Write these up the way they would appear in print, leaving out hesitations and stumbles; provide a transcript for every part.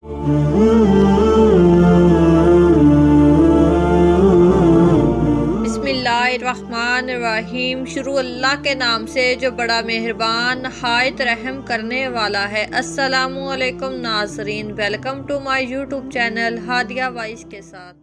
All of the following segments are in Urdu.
بسم اللہ الرحمن الرحیم۔ شروع اللہ کے نام سے جو بڑا مہربان نہایت رحم کرنے والا ہے۔ السلام علیکم ناظرین، welcome to my YouTube channel Hadia voice کے ساتھ۔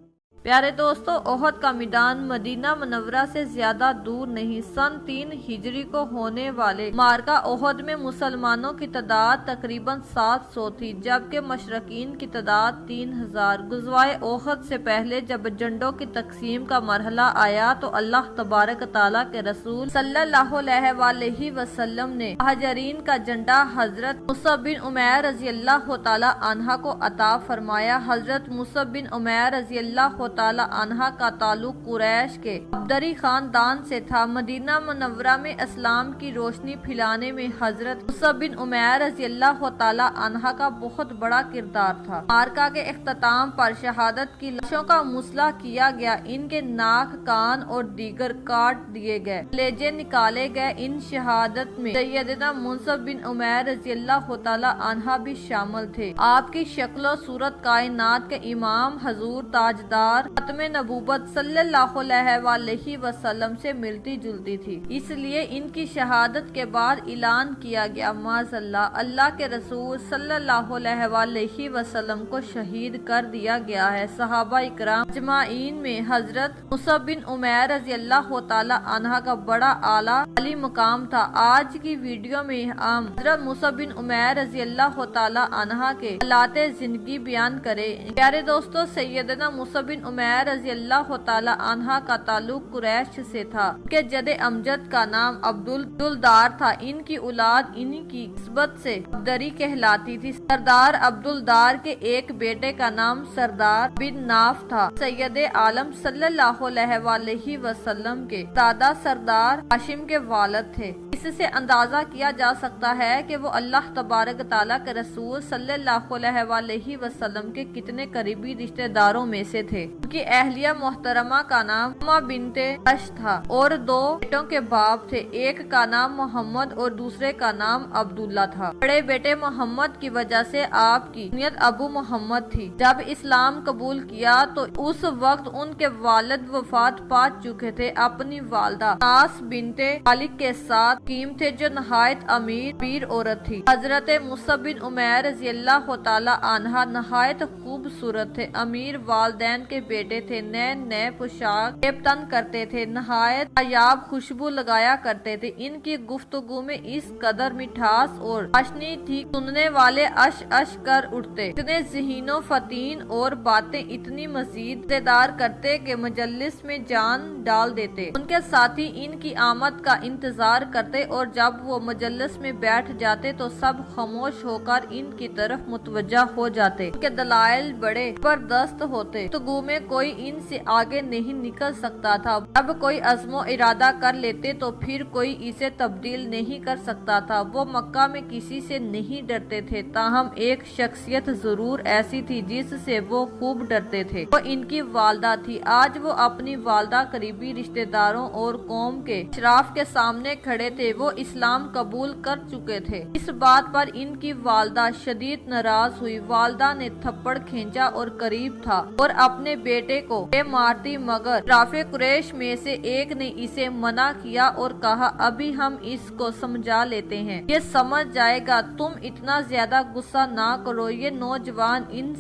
پیارے دوستو، احد کا میدان مدینہ منورہ سے زیادہ دور نہیں۔ سن 3 ہجری کو ہونے والے معرکہ احد میں مسلمانوں کی تعداد تقریباً 700 تھی، جبکہ مشرکین کی تعداد 3000۔ غزوہ احد سے پہلے جب جھنڈوں کی تقسیم کا مرحلہ آیا تو اللہ تبارک تعالیٰ کے رسول صلی اللہ علیہ وآلہ وسلم نے مہاجرین کا جھنڈا حضرت مصعب بن عمیر رضی اللہ تعالیٰ عنہ کو عطا فرمایا۔ حضرت مصعب بن عمیر رضی اللہ تعالی عنہ کا تعلق قریش کے عبدری خاندان سے تھا۔ مدینہ منورہ میں اسلام کی روشنی پھیلانے میں حضرت مصعب بن عمیر رضی اللہ تعالی عنہ کا بہت بڑا کردار تھا۔ معرکہ کے اختتام پر شہادت کی لاشوں کا مسئلہ کیا گیا، ان کے ناک، کان اور دیگر کاٹ دیے گئے، کلیجے نکالے گئے۔ ان شہادت میں سیدنا مصعب بن عمیر رضی اللہ تعالی عنہ بھی شامل تھے۔ آپ کی شکل و صورت کائنات کے امام حضور تاجدار ختم نبوت صلی اللہ علیہ وآلہ وسلم سے ملتی جلتی تھی، اس لیے ان کی شہادت کے بعد اعلان کیا گیا، معاذ اللہ کے رسول صلی اللہ علیہ وآلہ وسلم کو شہید کر دیا گیا ہے۔ صحابہ اکرام اجمعین میں حضرت مصعب بن عمیر رضی اللہ تعالی عنہ کا بڑا عالی مقام تھا۔ آج کی ویڈیو میں ہم حضرت مصعب بن عمیر رضی اللہ تعالی عنہ کے حالات زندگی بیان کریں۔ پیارے دوستو، سیدنا مصعب بن عمیر رضی اللہ تعالی عنہ کا تعلق قریش سے تھا۔ ان کے جد امجد کا نام عبدالدار تھا۔ ان کی اولاد انہی کی نسبت سے عبدری کہلاتی تھی۔ سردار عبدالدار کے ایک بیٹے کا نام سردار بن ناف تھا۔ سید عالم صلی اللہ علیہ وآلہ وسلم کے دادا سردار ہاشم کے والد تھے۔ اس سے اندازہ کیا جا سکتا ہے کہ وہ اللہ تبارک تعالیٰ کے رسول صلی اللہ علیہ وآلہ وسلم کے کتنے قریبی رشتہ داروں میں سے تھے۔ ان کی اہلیہ محترمہ کا نام اما بنت عش تھا اور 2 بیٹوں کے باپ تھے، ایک کا نام محمد اور دوسرے کا نام عبداللہ تھا۔ بڑے بیٹے محمد کی وجہ سے آپ کی کنیت ابو محمد تھی۔ جب اسلام قبول کیا تو اس وقت ان کے والد وفات پا چکے تھے۔ اپنی والدہ ناس بنت مالک کے ساتھ قیم تھے، جو نہایت امیر پیر عورت تھی۔ حضرت مصعب بن عمیر رضی اللہ تعالی عنہ نہایت خوبصورت تھے، امیر والدین کے بیٹے تھے، نئے پوشاک تن کرتے تھے، نہایت نایاب خوشبو لگایا کرتے تھے۔ ان کی گفتگو میں اس قدر مٹھاس اور روشنی تھی، سننے والے اش اش کر اٹھتے، اتنے ذہین و فطین اور باتیں اتنی مزید مزیدار کرتے کہ مجلس میں جان ڈال دیتے۔ ان کے ساتھی ان کی آمد کا انتظار کرتے اور جب وہ مجلس میں بیٹھ جاتے تو سب خاموش ہو کر ان کی طرف متوجہ ہو جاتے۔ ان کے دلائل بڑے زبردست ہوتے، گفتگو میں کوئی ان سے آگے نہیں نکل سکتا تھا۔ جب کوئی عزم و ارادہ کر لیتے تو پھر کوئی اسے تبدیل نہیں کر سکتا تھا۔ وہ مکہ میں کسی سے نہیں ڈرتے تھے، تاہم ایک شخصیت ضرور ایسی تھی جس سے وہ خوب ڈرتے تھے، وہ ان کی والدہ تھی۔ آج وہ اپنی والدہ، قریبی رشتہ داروں اور قوم کے اشراف کے سامنے کھڑے تھے۔ وہ اسلام قبول کر چکے تھے۔ اس بات پر ان کی والدہ شدید ناراض ہوئی۔ والدہ نے تھپڑ کھینچا اور قریب تھا اور اپنے بیٹے کو مارتی، مگر اشراف قریش میں سے ایک نے اسے منع کیا اور کہا، ابھی ہم اس کو سمجھا لیتے ہیں، یہ سمجھ جائے گا، تم اتنا زیادہ غصہ نہ کرو۔ یہ نوجوان ان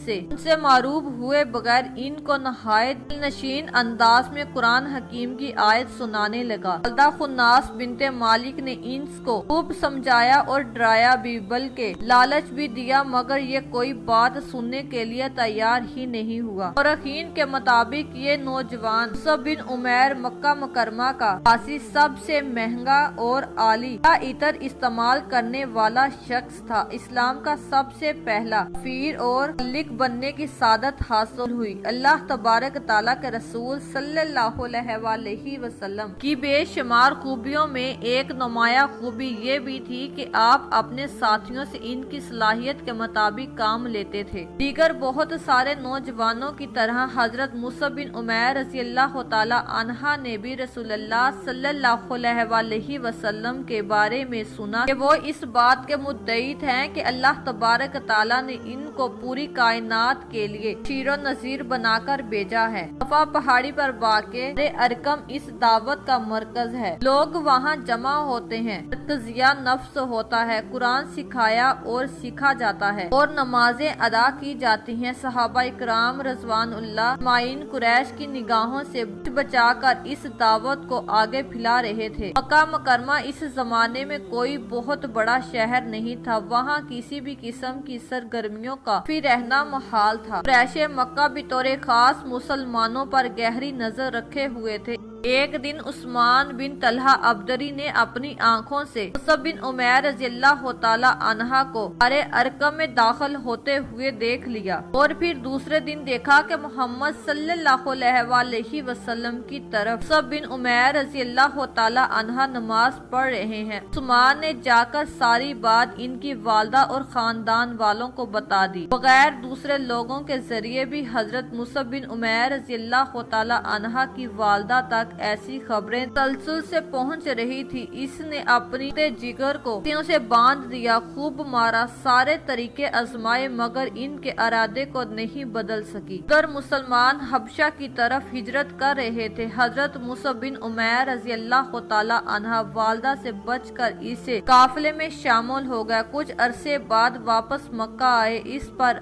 سے معروف ہوئے بغیر ان کو نہایت دلنشین انداز میں قرآن حکیم کی آیت سنانے لگا۔ والدہ خناس بنت مالک نے ان کو خوب سمجھایا اور ڈرایا بھی، بلکہ لالچ بھی دیا، مگر یہ کوئی بات سننے کے لیے تیار ہی نہیں ہوا۔ مورخین کے مطابق یہ نوجوان مصعب بن عمیر مکہ مکرمہ کا باسی سب سے مہنگا اور عالی عطر استعمال کرنے والا شخص تھا۔ اسلام کا سب سے پہلا پیر اور ملک بننے کی سعادت حاصل ہوئی۔ اللہ تبارک تعالیٰ کے رسول صلی اللہ علیہ وآلہ وسلم کی بے شمار خوبیوں میں ایک نمایاں خوبی یہ بھی تھی کہ آپ اپنے ساتھیوں سے ان کی صلاحیت کے مطابق کام لیتے تھے۔ دیگر بہت سارے نوجوانوں کی طرح حضرت حضرت مصعب بن عمیر رضی اللہ تعالی عنہ نے بھی رسول اللہ صلی اللہ علیہ وسلم کے بارے میں سنا کہ وہ اس بات کے مدعی ہیں کہ اللہ تبارک تعالی نے ان کو پوری کائنات کے لیے بشیر و نذیر بنا کر بھیجا ہے۔ صفا پہاڑی پر واقع ارکم اس دعوت کا مرکز ہے۔ لوگ وہاں جمع ہوتے ہیں، تزکیہ نفس ہوتا ہے، قرآن سکھایا اور سیکھا جاتا ہے اور نمازیں ادا کی جاتی ہیں۔ صحابہ اکرام رضوان اللہ اجمعین قریش کی نگاہوں سے بچا کر اس دعوت کو آگے پھیلا رہے تھے۔ مکہ مکرمہ اس زمانے میں کوئی بہت بڑا شہر نہیں تھا، وہاں کسی بھی قسم کی سرگرمیوں کا بھی رہنا محال تھا۔ قریش مکہ بطور خاص مسلمانوں پر گہری نظر رکھے ہوئے تھے۔ ایک دن عثمان بن طلحہ عبدری نے اپنی آنکھوں سے مصعب بن عمیر رضی اللہ تعالی عنہ کو ارکم میں داخل ہوتے ہوئے دیکھ لیا، اور پھر دوسرے دن دیکھا کہ محمد صلی اللہ علیہ وسلم کی طرف مصعب بن عمیر رضی اللہ تعالی عنہ نماز پڑھ رہے ہیں۔ عثمان نے جا کر ساری بات ان کی والدہ اور خاندان والوں کو بتا دی۔ بغیر دوسرے لوگوں کے ذریعے بھی حضرت مصعب بن عمیر رضی اللہ تعالی عنہ کی والدہ تک ایسی خبریں تسلسل سے پہنچ رہی تھی۔ اس نے اپنی جگر کو رسیوں سے باندھ دیا، خوب مارا، سارے طریقے آزمائے، مگر ان کے ارادے کو نہیں بدل سکی۔ ادھر مسلمان حبشہ کی طرف ہجرت کر رہے تھے۔ حضرت مصعب بن عمیر رضی اللہ تعالی عنہ والدہ سے بچ کر اسے قافلے میں شامل ہو گئے۔ کچھ عرصے بعد واپس مکہ آئے، اس پر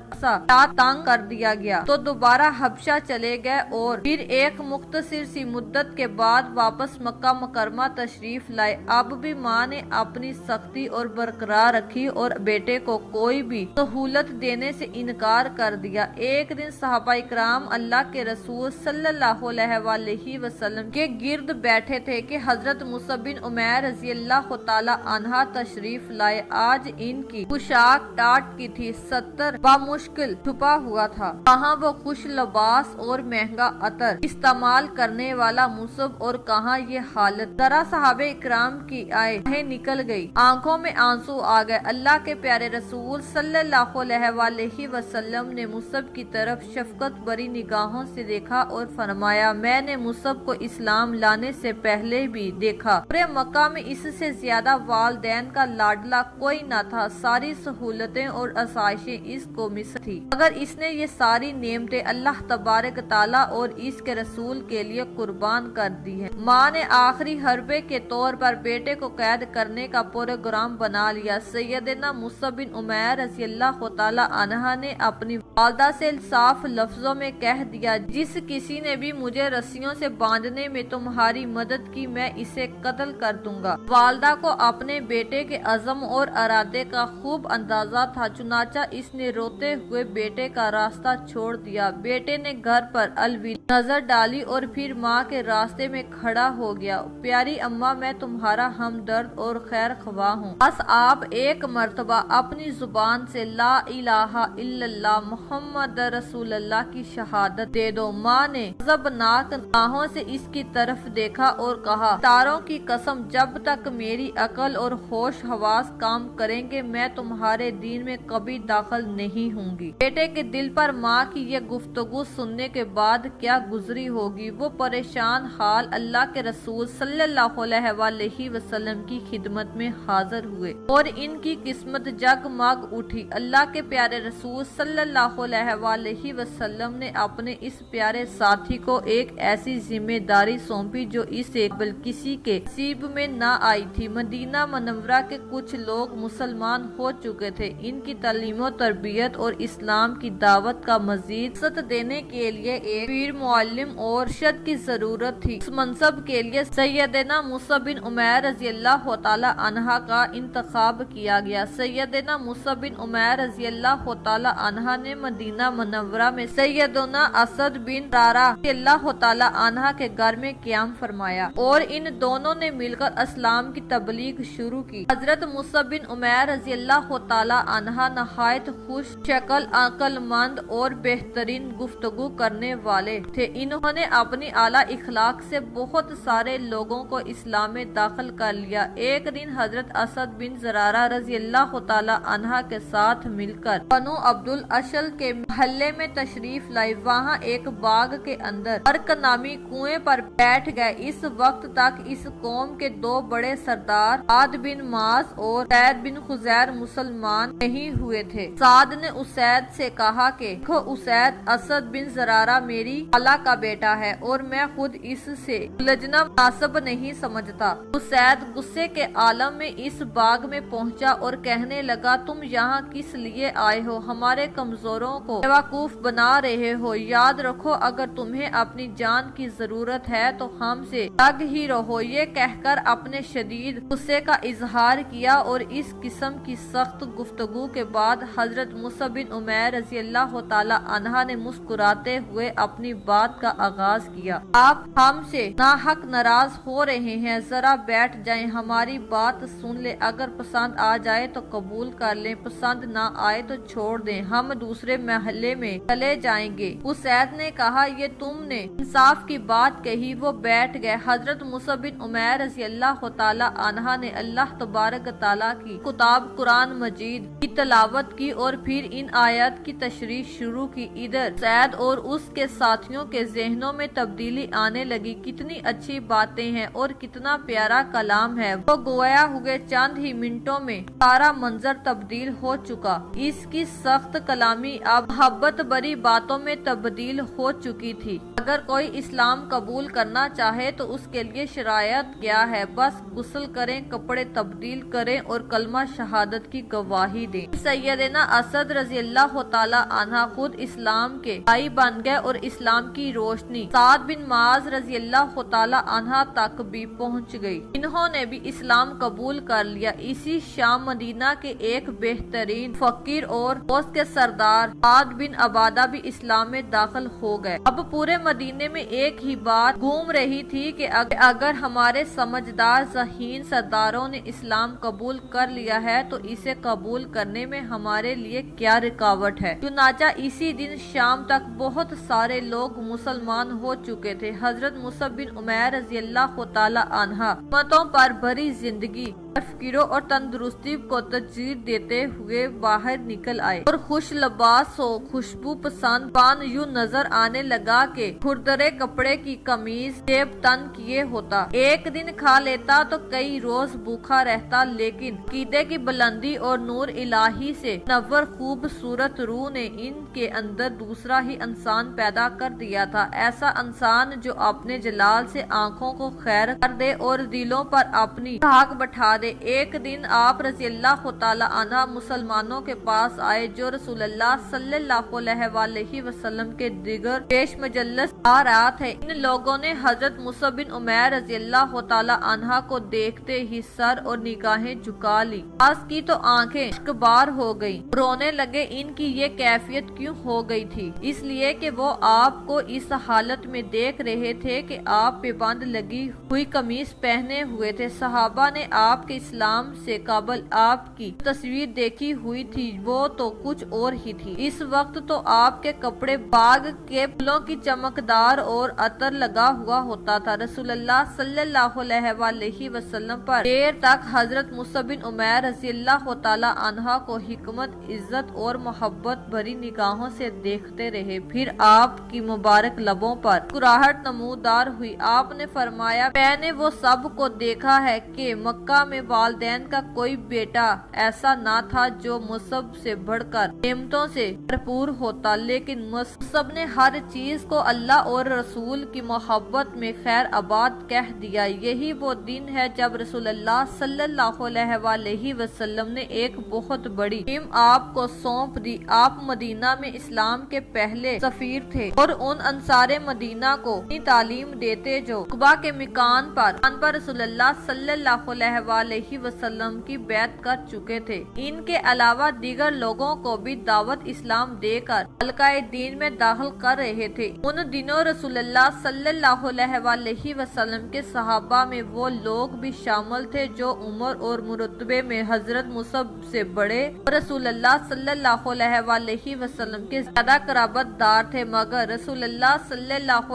تنگ کر دیا گیا تو دوبارہ حبشہ چلے گئے اور پھر ایک مختصر سی مدت کے بعد واپس مکہ مکرمہ تشریف لائے۔ اب بھی ماں نے اپنی سختی اور برقرار رکھی اور بیٹے کو کوئی بھی سہولت دینے سے انکار کر دیا۔ ایک دن صحابہ اکرام اللہ کے رسول صلی اللہ علیہ وسلم کے گرد بیٹھے تھے کہ حضرت مصعب بن عمیر رضی اللہ تعالی عنہ تشریف لائے۔ آج ان کی پوشاک ٹاٹ کی تھی، ستر بمشکل چھپا ہوا تھا۔ کہاں وہ خوش لباس اور مہنگا عطر استعمال کرنے والا مصعب اور کہاں یہ حالت۔ ذرا صحابہ اکرام کی آہیں نکل گئی، آنکھوں میں آنسو آ گئے۔ اللہ کے پیارے رسول صلی اللہ علیہ وسلم نے مصعب کی طرف شفقت بری نگاہوں سے دیکھا اور فرمایا، میں نے مصعب کو اسلام لانے سے پہلے بھی دیکھا۔ پورے مکہ میں اس سے زیادہ والدین کا لاڈلا کوئی نہ تھا، ساری سہولتیں اور آسائشیں اس کو میسر تھی، مگر اس نے یہ ساری نعمتیں اللہ تبارک تعالیٰ اور اس کے رسول کے لیے قربان کر دی ہے۔ ماں نے آخری حربے کے طور پر بیٹے کو قید کرنے کا پروگرام بنا لیا۔ سیدنا مصعب بن عمیر رضی اللہ تعالی عنہ نے اپنی والدہ سے صاف لفظوں میں کہہ دیا، جس کسی نے بھی مجھے رسیوں سے باندھنے میں تمہاری مدد کی، میں اسے قتل کر دوں گا۔ والدہ کو اپنے بیٹے کے عزم اور ارادے کا خوب اندازہ تھا، چنانچہ اس نے روتے ہوئے بیٹے کا راستہ چھوڑ دیا۔ بیٹے نے گھر پر الوداع نظر ڈالی اور پھر ماں کے راستے میں کھڑا ہو گیا۔ پیاری اماں، میں تمہارا ہمدرد اور خیر خواہ ہوں، بس آپ ایک مرتبہ اپنی زبان سے لا الہ الا اللہ محمد رسول اللہ کی شہادت دے دو۔ ماں نے غضبناک نگاہوں سے اس کی طرف دیکھا اور کہا، تاروں کی قسم، جب تک میری عقل اور ہوش حواس کام کریں گے میں تمہارے دین میں کبھی داخل نہیں ہوں گی۔ بیٹے کے دل پر ماں کی یہ گفتگو سننے کے بعد کیا گزری ہوگی۔ وہ پریشان حال اللہ کے رسول صلی اللہ علیہ وسلم کی خدمت میں حاضر ہوئے اور ان کی قسمت جگمگ اٹھی۔ اللہ کے پیارے رسول صلی اللہ علیہ وسلم نے اپنے اس پیارے ساتھی کو ایک ایسی ذمہ داری سونپی جو اسے قبل کسی کے نصیب میں نہ آئی تھی۔ مدینہ منورہ کے کچھ لوگ مسلمان ہو چکے تھے، ان کی تعلیم و تربیت اور اسلام کی دعوت کا مزید وسعت دینے کے لیے ایک پیر معلم اور ارشد کی ضرورت تھی۔ اس منصب کے لیے سیدنا مصعب بن عمیر رضی اللہ تعالی عنہ کا انتخاب کیا گیا۔ سیدنا مصعب بن عمیر رضی اللہ تعالی عنہ نے مدینہ منورہ میں سیدنا اسد بن زرارہ رضی اللہ تعالی عنہ کے گھر میں قیام فرمایا اور ان دونوں نے مل کر اسلام کی تبلیغ شروع کی۔ حضرت مصعب بن عمیر رضی اللہ تعالی عنہ نہایت خوش شکل، عقل مند اور بہترین گفتگو کرنے والے تھے۔ انہوں نے اپنی اعلیٰ اخلاق سے بہت سارے لوگوں کو اسلام میں داخل کر لیا۔ ایک دن حضرت اسد بن زرارہ رضی اللہ تعالی عنہ کے ساتھ مل کر بنو عبد الاشل کے محلے میں تشریف لائے۔ وہاں ایک باغ کے اندر ارک نامی کنویں پر بیٹھ گئے۔ اس وقت تک اس قوم کے دو بڑے سردار سعد بن معاذ اور اسید بن خزیر مسلمان نہیں ہوئے تھے۔ سعد نے اسید سے کہا کہ دیکھو اسید، اسد بن زرارہ میری خالہ کا بیٹا ہے اور میں خود اس سے الجھنا مناسب نہیں سمجھتا۔ اسید غصے کے عالم میں اس باغ میں پہنچا اور کہنے لگا تم یہاں کس لیے آئے ہو؟ ہمارے کمزوروں کو بیوقوف بنا رہے ہو۔ یاد رکھو اگر تمہیں اپنی جان کی ضرورت ہے تو ہم سے لگ ہی رہو۔ یہ کہہ کر اپنے شدید غصے کا اظہار کیا اور اس قسم کی سخت گفتگو کے بعد حضرت مصعب بن عمیر رضی اللہ تعالی عنہ نے مسکراتے ہوئے اپنی بات کا آغاز کیا۔ آپ ہم سے ناحق ناراض ہو رہے ہیں، ذرا بیٹھ جائیں، ہماری بات سن لیں، اگر پسند آ جائے تو قبول کر لیں، پسند نہ آئے تو چھوڑ دیں، ہم دوسرے محلے میں چلے جائیں گے۔ اسید نے کہا یہ تم نے انصاف کی بات کہی۔ وہ بیٹھ گئے۔ حضرت مصعب بن عمیر رضی اللہ تعالی عنہ نے اللہ تبارک تعالی کی کتاب قرآن مجید کی تلاوت کی اور پھر ان آیات کی تشریح شروع کی۔ ادھر اسید اور اس کے ساتھیوں کے ذہنوں میں تبدیلی آنے لگی۔ کتنی اچھی باتیں ہیں اور کتنا پیارا کلام ہے۔ وہ گویا ہوئے چند ہی منٹوں میں سارا منظر تبدیل ہو چکا۔ اس کی سخت کلامی اب محبت بری باتوں میں تبدیل ہو چکی تھی۔ اگر کوئی اسلام قبول کرنا چاہے تو اس کے لیے شرائط کیا ہے؟ بس غسل کریں، کپڑے تبدیل کریں اور کلمہ شہادت کی گواہی دیں۔ سیدنا اسد رضی اللہ تعالی عنہ خود اسلام کے داعی بن گئے اور اسلام کی روشنی سعد بن معاذ رضی اللہ تعالی عنہ تک بھی پہنچ گئی۔ انہوں نے بھی اسلام قبول کر لیا۔ اسی شام مدینہ کے ایک بہترین فقیر اور اوس کے سردار سعد بن عبادہ بھی اسلام میں داخل ہو گئے۔ اب پورے مدینے میں ایک ہی بات گھوم رہی تھی کہ اگر ہمارے سمجھدار ذہین سرداروں نے اسلام قبول کر لیا ہے تو اسے قبول کرنے میں ہمارے لیے کیا رکاوٹ ہے؟ چنانچہ اسی دن شام تک بہت سارے لوگ مسلمان ہو چکے تھے۔ حضرت مصعب بن عمیر رضی اللہ تعالی عنہ امتوں پر بھری زندگی فکروں اور تندرستی کو ترجیح دیتے ہوئے باہر نکل آئے اور خوش لباس و خوشبو پسند پان یوں نظر آنے لگا کہ کھردرے کپڑے کی قمیض جیب تن کیے ہوتا۔ ایک دن کھا لیتا تو کئی روز بھوکا رہتا، لیکن عقیدے کی بلندی اور نور الہی سے نور خوبصورت روح نے ان کے اندر دوسرا ہی انسان پیدا کر دیا تھا۔ ایسا انسان جو اپنے جلال سے آنکھوں کو خیر کر دے اور دلوں پر اپنی دھاک بٹھا دے۔ ایک دن آپ رضی اللہ تعالی عنہ مسلمانوں کے پاس آئے جو رسول اللہ صلی اللہ علیہ وآلہ وسلم کے دیگر پیش مجلس آ رہا تھے۔ ان لوگوں نے حضرت مصعب بن عمیر رضی اللہ تعالی عنہ کو دیکھتے ہی سر اور نگاہیں جھکا لی، بعض کی تو آنکھیں اشکبار ہو گئیں، رونے لگے۔ ان کی یہ کیفیت کیوں ہو گئی تھی؟ اس لیے کہ وہ آپ کو اس حالت میں دیکھ رہے تھے کہ آپ پہ بند لگی ہوئی قمیض پہنے ہوئے تھے۔ صحابہ نے آپ کے اسلام سے قبل آپ کی تصویر دیکھی ہوئی تھی، وہ تو کچھ اور ہی تھی۔ اس وقت تو آپ کے کپڑے باغ کے پھولوں کی چمکدار اور عطر لگا ہوا ہوتا تھا۔ رسول اللہ صلی اللہ علیہ وآلہ وسلم پر دیر تک حضرت مصعب بن عمیر رضی اللہ تعالی عنہ کو حکمت، عزت اور محبت بھری نگاہوں سے دیکھتے رہے۔ پھر آپ کی مبارک لبوں پر مسکراہٹ نمودار ہوئی۔ آپ نے فرمایا میں نے وہ سب کو دیکھا ہے کہ مکہ میں والدین کا کوئی بیٹا ایسا نہ تھا جو مصعب سے بڑھ کر نعمتوں سے بھرپور ہوتا، لیکن مصعب نے ہر چیز کو اللہ اور رسول کی محبت میں خیر آباد کہہ دیا۔ یہی وہ دن ہے جب رسول اللہ صلی اللہ علیہ وآلہ وسلم نے ایک بہت بڑی مہم آپ کو سونپ دی۔ آپ مدینہ میں اسلام کے پہلے سفیر تھے اور ان انصار مدینہ کو اپنی تعلیم دیتے جو عقبہ کے مکان پر رسول اللہ صلی اللہ علیہ وآلہ علیہ وسلم کی بیعت کر چکے تھے۔ ان کے علاوہ دیگر لوگوں کو بھی دعوت اسلام دے کر حلقہ دین میں داخل کر رہے تھے۔ ان دنوں رسول اللہ صلی اللہ علیہ وسلم کے صحابہ میں وہ لوگ بھی شامل تھے جو عمر اور مرتبے میں حضرت مصعب سے بڑے اور رسول اللہ صلی اللہ علیہ وسلم کے زیادہ قرابت دار تھے، مگر رسول اللہ صلی اللہ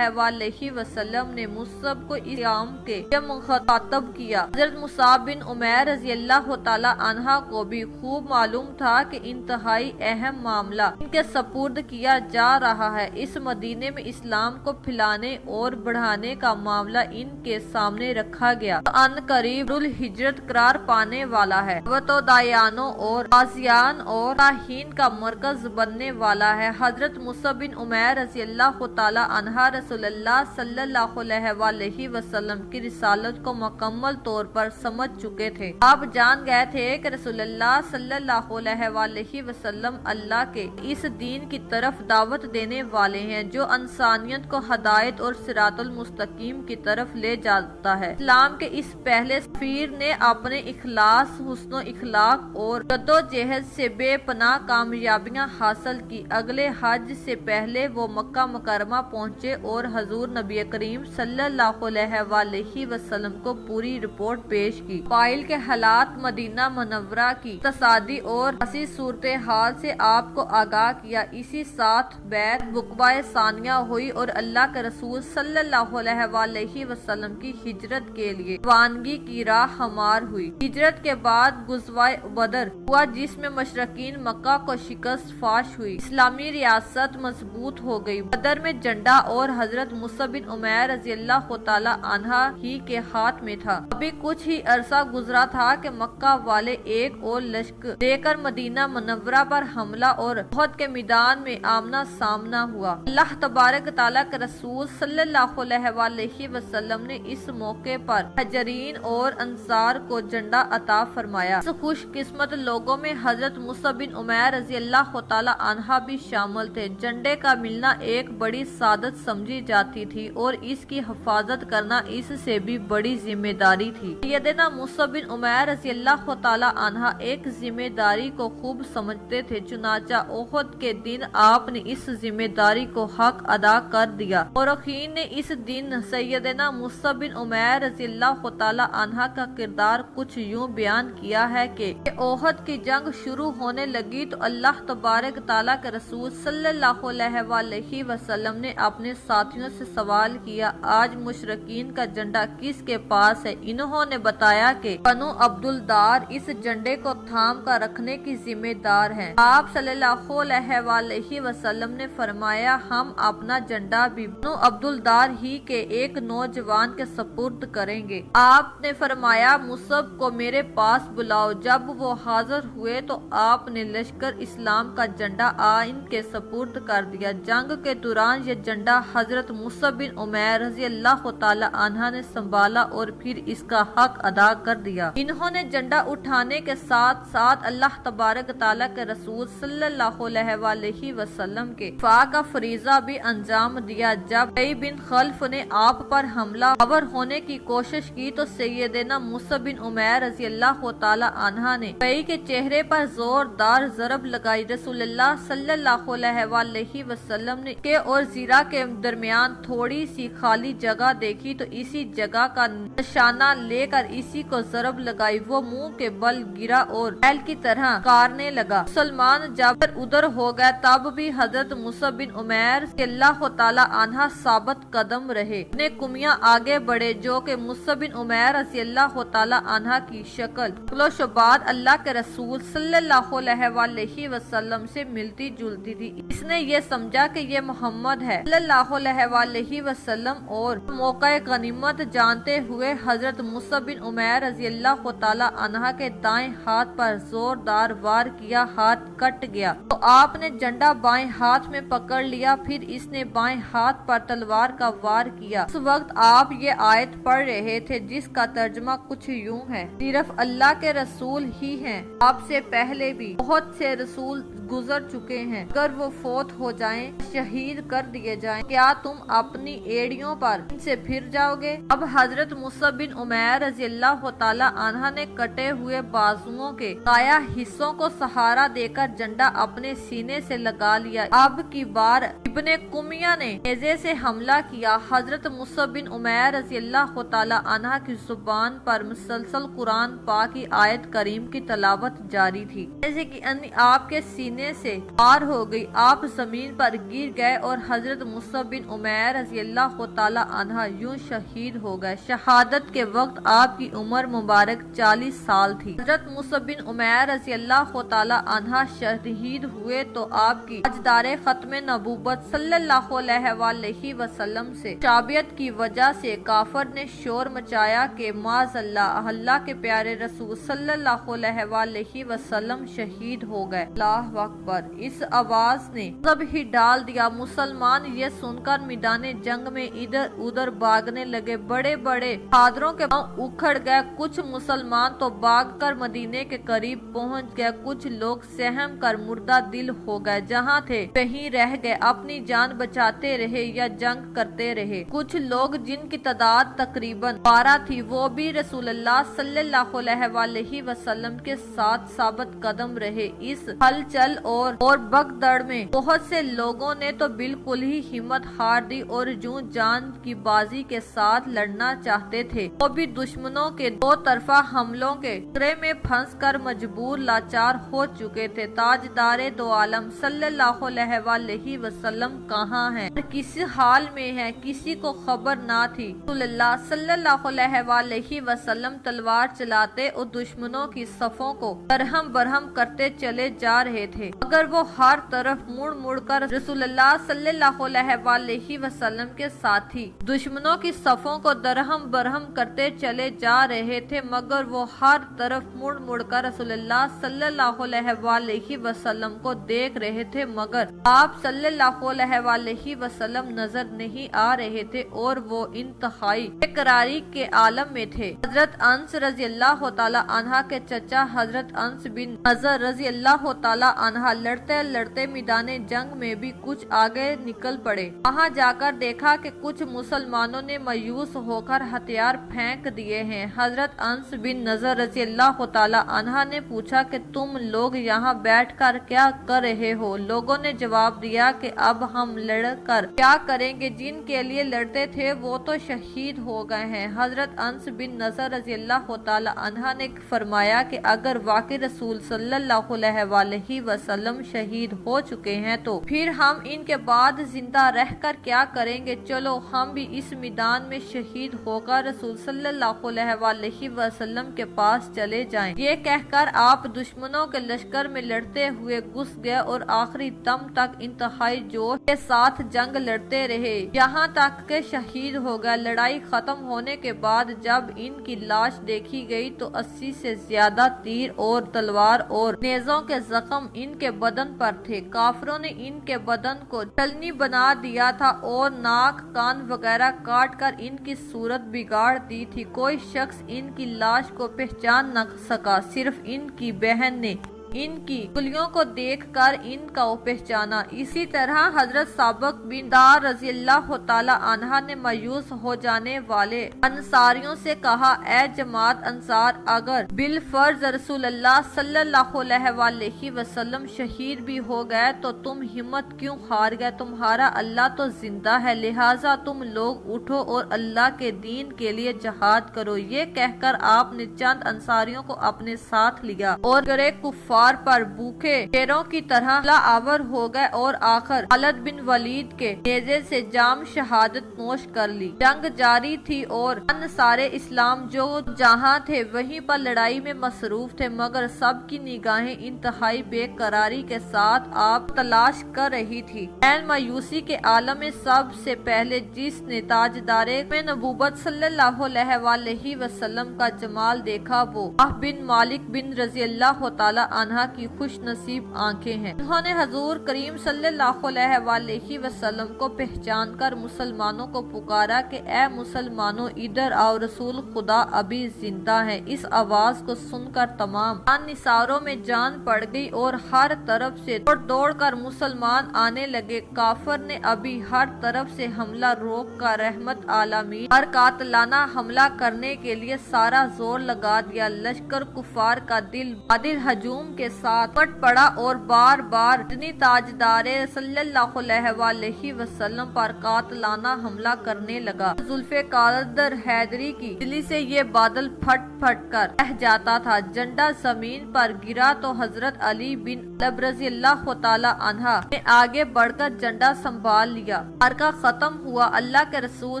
علیہ وسلم نے مصعب کو اسلام کے لیے مخاطب کیا۔ حضرت مصعب بن عمیر رضی اللہ تعالی عنہ کو بھی خوب معلوم تھا کہ انتہائی اہم معاملہ ان کے سپرد کیا جا رہا ہے۔ اس مدینے میں اسلام کو پھیلانے اور بڑھانے کا معاملہ ان کے سامنے رکھا گیا تو ان قریب الہجرت قرار پانے والا ہے، و دایانوں اور قاضیان اور صالحین کا مرکز بننے والا ہے۔ حضرت مصعب بن عمیر رضی اللہ تعالی عنہ رسول اللہ صلی اللہ علیہ وسلم کی رسالت کو مکمل طور پر سمجھ چکے تھے۔ آپ جان گئے تھے کہ رسول اللہ صلی اللہ علیہ وسلم اللہ کے اس دین کی طرف دعوت دینے والے ہیں جو انسانیت کو ہدایت اور صراط المستقیم کی طرف لے جاتا ہے۔ اسلام کے اس پہلے سفیر نے اپنے اخلاص، حسن و اخلاق اور جدوجہد سے بے پناہ کامیابیاں حاصل کی۔ اگلے حج سے پہلے وہ مکہ مکرمہ پہنچے اور حضور نبی کریم صلی اللہ علیہ وسلم کو پوری رپورٹ پیش کی۔ فائل کے حالات مدینہ منورہ کی اقتصادی اور سیاسی صورتحال سے آپ کو آگاہ کیا۔ اسی ساتھ بیعت عقبہ ثانیہ ہوئی اور اللہ کے رسول صلی اللہ علیہ وسلم کی ہجرت کے لیے روانگی کی راہ ہموار ہوئی۔ ہجرت کے بعد غزوہ بدر ہوا جس میں مشرکین مکہ کو شکست فاش ہوئی، اسلامی ریاست مضبوط ہو گئی۔ بدر میں جھنڈا اور حضرت مصعب بن عمیر رضی اللہ تعالی عنہ ہی کے ہاتھ میں تھا۔ ابھی کچھ ہی عرصہ گزرا تھا کہ مکہ والے ایک اور لشکر لے کر مدینہ منورہ پر حملہ اور احد کے میدان میں آمنا سامنا ہوا۔ اللہ تبارک تعالیٰ کے رسول صلی اللہ علیہ وسلم نے اس موقع پر مہاجرین اور انصار کو جھنڈا عطا فرمایا۔ اس خوش قسمت لوگوں میں حضرت مصعب بن عمیر رضی اللہ تعالی عنہ بھی شامل تھے۔ جھنڈے کا ملنا ایک بڑی سعادت سمجھی جاتی تھی اور اس کی حفاظت کرنا اس سے بھی بڑی ذمہ داری تھی۔ سیدنا مصعب بن عمیر رضی اللہ تعالی عنہ ایک ذمہ داری کو خوب سمجھتے تھے، چنانچہ احد کے دن آپ نے اس ذمہ داری کو حق ادا کر دیا۔ مورخین نے اس دن سیدنا مصعب بن عمیر رضی اللہ تعالی عنہ کا کردار کچھ یوں بیان کیا ہے کہ احد کی جنگ شروع ہونے لگی تو اللہ تبارک تعالیٰ کے رسول صلی اللہ علیہ وسلم نے اپنے ساتھیوں سے سوال کیا، آج مشرکین کا جھنڈا کس کے پاس ہے؟ انہوں نے بتایا کہ بنو عبدالدار اس جھنڈے کو تھام کر رکھنے کی ذمہ دار ہیں۔ آپ صلی اللہ علیہ وسلم نے فرمایا، ہم اپنا جھنڈا بھی بنو عبدالدار ہی کے ایک نوجوان کے سپرد کریں گے۔ آپ نے فرمایا، مصعب کو میرے پاس بلاؤ۔ جب وہ حاضر ہوئے تو آپ نے لشکر اسلام کا جھنڈا ان کے سپرد کر دیا۔ جنگ کے دوران یہ جھنڈا حضرت مصعب بن عمیر رضی اللہ تعالی عنہ نے سنبھالا اور پھر اس کا حق ادا کر دیا۔ انہوں نے جھنڈا اٹھانے کے ساتھ ساتھ اللہ تبارک تعالیٰ کے رسول صلی اللہ علیہ وسلم کے دفاع کا فریضہ بھی انجام دیا۔ جب ابی بن خلف نے آپ پر حملہ آور ہونے کی کوشش کی تو سیدنا مصعب بن عمیر رضی اللہ تعالی عنہ نے ابی کے چہرے پر زوردار ضرب لگائی۔ رسول اللہ صلی اللہ علیہ وسلم نے کے اور زیرہ کے درمیان تھوڑی سی خالی جگہ دیکھی تو اسی جگہ کا نشانہ لے کر اسی کو ضرب لگائی۔ وہ منہ کے بل گرا اور بیل کی طرح کارنے لگا۔ مسلمان جب ادھر ہو گئے تب بھی حضرت مصعب بن عمیر رضی اللہ تعالی عنہ ثابت قدم رہے۔ اپنے کمیاں آگے بڑھے جو کہ مصعب بن عمیر رضی اللہ تعالی عنہ کی شکل و شبات اللہ کے رسول صلی اللہ علیہ وسلم سے ملتی جلتی تھی۔ اس نے یہ سمجھا کہ یہ محمد ہے صلی اللہ علیہ وسلم اور موقع غنیمت جانتے ہوئے حضرت مصعب بن عمیر رضی اللہ تعالی عنہ کے دائیں ہاتھ پر زوردار وار کیا، ہاتھ کٹ گیا تو آپ نے جھنڈا بائیں ہاتھ میں پکڑ لیا، پھر اس نے بائیں ہاتھ پر تلوار کا وار کیا۔ اس وقت آپ یہ آیت پڑھ رہے تھے جس کا ترجمہ کچھ یوں ہے، صرف اللہ کے رسول ہی ہیں، آپ سے پہلے بھی بہت سے رسول گزر چکے ہیں، اگر وہ فوت ہو جائیں، شہید کر دیے جائیں، کیا تم اپنی ایڑیوں پر ان سے پھر جاؤ گے؟ اب حضرت مصعب بن عمیر رضی اللہ تعالی عنہ نے کٹے ہوئے بازوؤں کے قایا حصوں کو سہارا دے کر جھنڈا اپنے سینے سے لگا لیا۔ اب کی بار ابن قمیہ نے نیزے سے حملہ کیا۔ حضرت مصعب بن عمیر رضی اللہ تعالی عنہ کی زبان پر مسلسل قرآن پاک کی آیت کریم کی تلاوت جاری تھی، جیسے کہ آپ کے سینے سے پار ہو گئی، آپ زمین پر گر گئے اور حضرت مصعب بن عمیر رضی اللہ تعالی عنہ یوں شہید ہو گئے۔ شہادت کے وقت آپ کی عمر مبارک 40 سال تھی۔ حضرت مصعب بن عمیر رضی اللہ تعالی عنہ شہید ہوئے تو آپ کی تاجدار ختم نبوت صلی اللہ علیہ وسلم سے شابیت کی وجہ سے کافر نے شور مچایا کہ معاذ اللہ کے پیارے رسول صلی اللہ علیہ وسلم شہید ہو گئے۔ اللہ اکبر! اس آواز نے سب ہی ڈال دیا۔ مسلمان یہ سن کر میدان جنگ میں ادھر ادھر بھاگنے لگے، بڑے بڑے بہادروں کے پاؤں اکھڑ گئے، کچھ مسلمان تو بھاگ کر مدینے کے قریب پہنچ گئے، کچھ لوگ سہم کر مردہ دل ہو گئے، جہاں تھے وہیں رہ گئے، اپنی جان بچاتے رہے یا جنگ کرتے رہے۔ کچھ لوگ جن کی تعداد تقریباً 12 تھی، وہ بھی رسول اللہ صلی اللہ علیہ وسلم کے ساتھ ثابت قدم رہے۔ اس ہلچل اور بھگدڑ میں بہت سے لوگوں نے تو بالکل ہی ہمت ہار دی اور جو جان کی بازی کے ساتھ لڑنا چاہتے تھے وہ بھی دشمنوں کے دو طرفہ حملوں کے خطرے میں پھنس کر مجبور لاچار ہو چکے تھے۔ تاجدار دو عالم صلی اللہ علیہ وسلم کہاں ہیں اور کس حال میں ہیں، کسی کو خبر نہ تھی۔ رسول اللہ صلی اللہ علیہ وسلم تلوار چلاتے اور دشمنوں کی صفوں کو برہم برہم کرتے چلے جا رہے تھے، مگر وہ ہر طرف مڑ مڑ کر رسول اللہ صلی اللہ علیہ وسلم کے ساتھی دشمنوں کی صفوں کو درہم برہم کرتے چلے جا رہے تھے، مگر وہ ہر طرف مڑ مڑ کر رسول اللہ صلی اللہ علیہ وسلم کو دیکھ رہے تھے، مگر آپ صلی اللہ علیہ وسلم نظر نہیں آ رہے تھے اور وہ انتہائی بیقراری کے عالم میں تھے۔ حضرت انس رضی اللہ تعالی عنہ کے چچا حضرت انس بن نضر رضی اللہ تعالی عنہ لڑتے لڑتے میدان جنگ میں بھی کچھ آگے نکل پڑے۔ وہاں جا کر دیکھا کہ کچھ مسلمانوں نے مایوس ہو کر ہتھیار پھینک دیے ہیں۔ حضرت انس بن نضر رضی اللہ تعالی عنہ نے پوچھا کہ تم لوگ یہاں بیٹھ کر کیا کر رہے ہو؟ لوگوں نے جواب دیا کہ اب ہم لڑ کر کیا کریں گے، جن کے لیے لڑتے تھے وہ تو شہید ہو گئے ہیں۔ حضرت انس بن نضر رضی اللہ تعالی عنہ نے فرمایا کہ اگر واقعی رسول صلی اللہ علیہ وسلم شہید ہو چکے ہیں تو پھر ہم ان کے بعد زندہ رہ کر کیا کریں گے؟ چلو ہم بھی اس میدان میں شہید ہو کر رسول صلی اللہ علیہ وسلم کے پاس چلے جائیں۔ یہ کہہ کر آپ دشمنوں کے لشکر میں لڑتے ہوئے گھس گئے اور آخری دم تک انتہائی جوش کے ساتھ جنگ لڑتے رہے، یہاں تک کہ شہید ہو گئے۔ لڑائی ختم ہونے کے بعد جب ان کی لاش دیکھی گئی تو 80 سے زیادہ تیر اور تلوار اور نیزوں کے زخم ان کے بدن پر تھے۔ کافروں نے ان کے بدن کو چھلنی بنا دیا تھا اور ناک کان وغیرہ کاٹ کر ان کی صورت بگاڑ دی تھی۔ کوئی شخص ان کی لاش کو پہچان نہ سکا، صرف ان کی بہن نے ان کی انگلیوں کو دیکھ کر ان کا پہچانا۔ اسی طرح حضرت سابق بن دار رضی اللہ تعالی عنہ نے مایوس ہو جانے والے انصاریوں سے کہا، اے جماعت انصار، اگر بالفرض رسول اللہ صلی اللہ علیہ وسلم شہید بھی ہو گئے تو تم ہمت کیوں ہار گئے؟ تمہارا اللہ تو زندہ ہے، لہٰذا تم لوگ اٹھو اور اللہ کے دین کے لیے جہاد کرو۔ یہ کہہ کر آپ نے چند انصاریوں کو اپنے ساتھ لیا اور گرے کفار پر بھوکے شیروں کی طرح حملہ آور ہو گئے اور آخر خالد بن ولید کے نیزے سے جام شہادت نوش کر لی۔ جنگ جاری تھی اور انصار اسلام جو جہاں تھے وہیں پر لڑائی میں مصروف تھے، مگر سب کی نگاہیں انتہائی بے قراری کے ساتھ آپ تلاش کر رہی تھی۔ این مایوسی کے عالم میں سب سے پہلے جس نے تاجدار نبوت صلی اللہ علیہ وسلم کا جمال دیکھا وہ بن مالک بن رضی اللہ تعالی عنہ عنہا کی خوش نصیب آنکھیں ہیں۔ انہوں نے حضور کریم صلی اللہ علیہ وآلہ وسلم کو پہچان کر مسلمانوں کو پکارا کہ اے مسلمانوں ادھر آؤ، رسول خدا ابھی زندہ ہے۔ اس آواز کو سن کر تمام جان نثاروں میں جان پڑ گئی اور ہر طرف سے دوڑ دوڑ کر مسلمان آنے لگے۔ کافر نے ابھی ہر طرف سے حملہ روک کر رحمت عالمین پر قاتلانہ حملہ کرنے کے لیے سارا زور لگا دیا۔ لشکر کفار کا دل بادل ہجوم کے ساتھ پٹ پڑا اور بار بار مدنی تاجدار صلی اللہ علیہ وآلہ وسلم پر قاتلانہ حملہ کرنے لگا۔ ذوالفقار حیدری کی دلی سے یہ بادل پھٹ پھٹ کر رہ جاتا تھا۔ جھنڈا زمین پر گرا تو حضرت علی بن طالب رضی اللہ تعالی عنہ نے آگے بڑھ کر جھنڈا سنبھال لیا۔ معرکہ ختم ہوا۔ اللہ کے رسول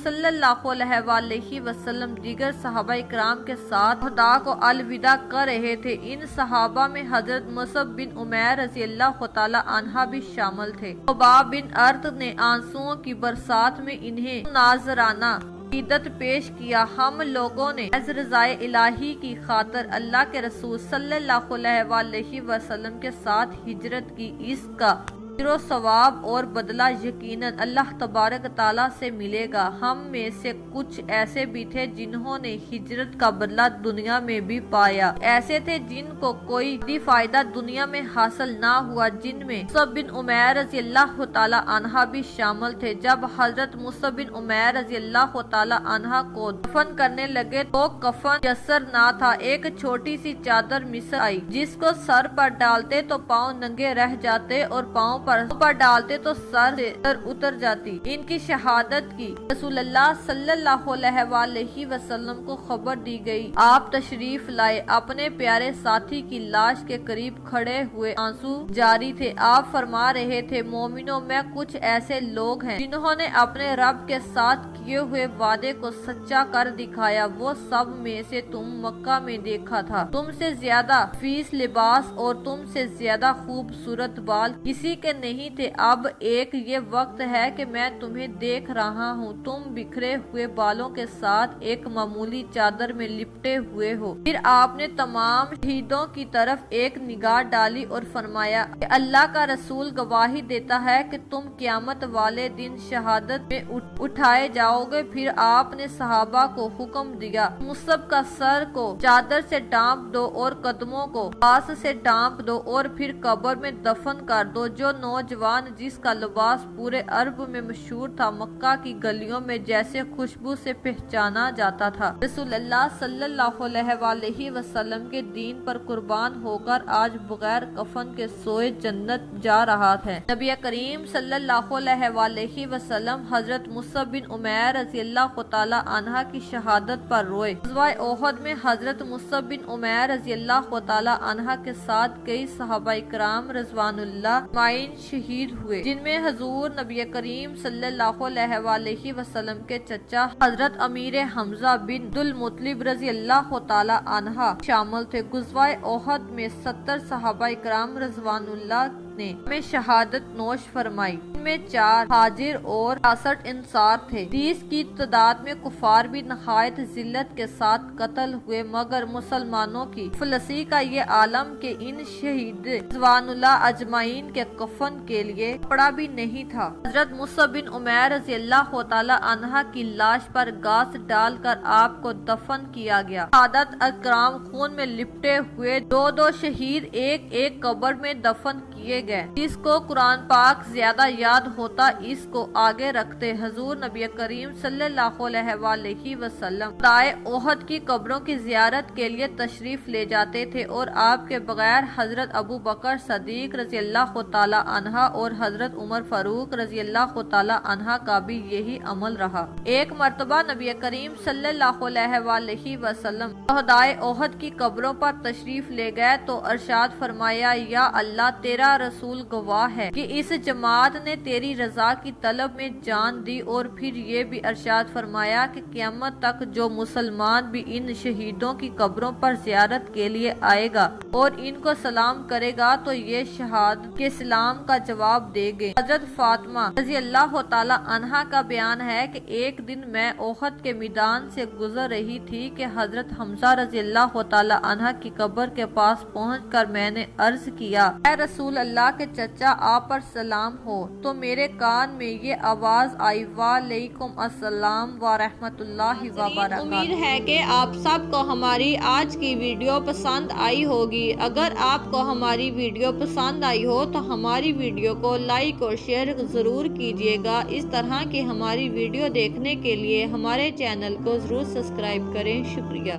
صلی اللہ علیہ وآلہ وسلم دیگر صحابہ کرام کے ساتھ خدا کو الوداع کر رہے تھے۔ ان صحابہ میں حضرت مصعب بن عمیر رضی اللہ تعالی عنہ بھی شامل تھے۔ خباب بن ارت نے آنسوؤں کی برسات میں انہیں ناظرانہ عقیدت پیش کیا۔ ہم لوگوں نے از رضائے الہی کی خاطر اللہ کے رسول صلی اللہ علیہ وآلہ وسلم کے ساتھ ہجرت کی۔ اس کا اجر و ثواب اور بدلہ یقیناً اللہ تبارک تعالیٰ سے ملے گا۔ ہم میں سے کچھ ایسے بھی تھے جنہوں نے ہجرت کا بدلہ دنیا میں بھی پایا، ایسے تھے جن کو کوئی فائدہ دنیا میں حاصل نہ ہوا، جن میں مصعب بن عمیر رضی اللہ تعالی عنہ بھی شامل تھے۔ جب حضرت مصعب بن عمیر رضی اللہ تعالی عنہ کو دفن کرنے لگے تو کفن میسر نہ تھا۔ ایک چھوٹی سی چادر میسر آئی جس کو سر پر ڈالتے تو پاؤں ننگے رہ جاتے اور پاؤں پر ڈالتے تو سر سے اتر جاتی۔ ان کی شہادت کی رسول اللہ صلی اللہ علیہ وآلہ وسلم کو خبر دی گئی۔ آپ تشریف لائے، اپنے پیارے ساتھی کی لاش کے قریب کھڑے ہوئے آنسو جاری تھے۔ آپ فرما رہے تھے، مومنوں میں کچھ ایسے لوگ ہیں جنہوں نے اپنے رب کے ساتھ کیے ہوئے وعدے کو سچا کر دکھایا۔ وہ سب میں سے تم مکہ میں دیکھا تھا، تم سے زیادہ فیس لباس اور تم سے زیادہ خوبصورت بال کسی کے نہیں تھے۔ اب ایک یہ وقت ہے کہ میں تمہیں دیکھ رہا ہوں، تم بکھرے ہوئے بالوں کے ساتھ ایک معمولی چادر میں لپٹے ہوئے ہو۔ پھر آپ نے تمام شہیدوں کی طرف ایک نگاہ ڈالی اور فرمایا کہ اللہ کا رسول گواہی دیتا ہے کہ تم قیامت والے دن شہادت میں اٹھائے جاؤ گے۔ پھر آپ نے صحابہ کو حکم دیا، مصعب کا سر کو چادر سے ڈانپ دو اور قدموں کو پاس سے ڈانپ دو اور پھر قبر میں دفن کر دو۔ جو نوجوان جس کا لباس پورے عرب میں مشہور تھا، مکہ کی گلیوں میں جیسے خوشبو سے پہچانا جاتا تھا، رسول اللہ صلی اللہ علیہ وآلہ وسلم کے دین پر قربان ہو کر آج بغیر کفن کے سوئے جنت جا رہا ہے۔ نبی کریم صلی اللہ علیہ وآلہ وسلم حضرت مصعب بن عمیر رضی اللہ تعالی عنہ کی شہادت پر روئے۔ غزوہ احد میں حضرت مصعب بن عمیر رضی اللہ تعالی عنہ کے ساتھ کئی صحابہ کرام رضوان اللہ معین شہید ہوئے، جن میں حضور نبی کریم صلی اللہ علیہ وآلہ وسلم کے چچا حضرت امیر حمزہ بن عبد المطلب رضی اللہ تعالی عنہ شامل تھے۔ غزوہ احد میں 70 صحابہ کرام رضوان اللہ نے میں شہادت نوش فرمائی، ان میں 4 حاجر اور 66 انصار تھے۔ 30 کی تعداد میں کفار بھی نہایت ذلت کے ساتھ قتل ہوئے، مگر مسلمانوں کی فلسی کا یہ عالم کہ ان شہید رضوان اللہ اجمعین کے کفن کے لیے کپڑا بھی نہیں تھا۔ حضرت مصعب بن عمیر رضی اللہ تعالی عنہ کی لاش پر گاس ڈال کر آپ کو دفن کیا گیا۔ شہادت اکرام خون میں لپٹے ہوئے 2 شہید ایک قبر میں دفن کیے گئے۔ جس کو قرآن پاک زیادہ یاد ہوتا اس کو آگے رکھتے۔ حضور نبی کریم صلی اللہ علیہ وآلہ وسلم دائے احد کی قبروں کی زیارت کے لیے تشریف لے جاتے تھے اور آپ کے بغیر حضرت ابو بکر صدیق رضی اللہ تعالی عنہ اور حضرت عمر فاروق رضی اللہ تعالی عنہ کا بھی یہی عمل رہا۔ ایک مرتبہ نبی کریم صلی اللہ علیہ وآلہ وسلم شہدائے احد کی قبروں پر تشریف لے گئے تو ارشاد فرمایا، یا اللہ تیرا رسول گواہ ہے کہ اس جماعت نے تیری رضا کی طلب میں جان دی، اور پھر یہ بھی ارشاد فرمایا کہ قیامت تک جو مسلمان بھی ان شہیدوں کی قبروں پر زیارت کے لیے آئے گا اور ان کو سلام کرے گا تو یہ شہادت کے سلام کا جواب دے گے۔ حضرت فاطمہ رضی اللہ تعالی عنہا کا بیان ہے کہ ایک دن میں احد کے میدان سے گزر رہی تھی کہ حضرت حمزہ رضی اللہ تعالی عنہ کی قبر کے پاس پہنچ کر میں نے عرض کیا، اے رسول اللہ کے چچا، آپ پر سلام ہو۔ تو میرے کان میں یہ آواز آئی، وعلیکم السلام ورحمۃ اللہ وبرکاتہ۔ امید ہے کہ آپ سب کو ہماری آج کی ویڈیو پسند آئی ہوگی۔ اگر آپ کو ہماری ویڈیو پسند آئی ہو تو ہماری ویڈیو کو لائک اور شیئر ضرور کیجیے گا۔ اس طرح کی ہماری ویڈیو دیکھنے کے لیے ہمارے چینل کو ضرور سبسکرائب کریں۔ شکریہ۔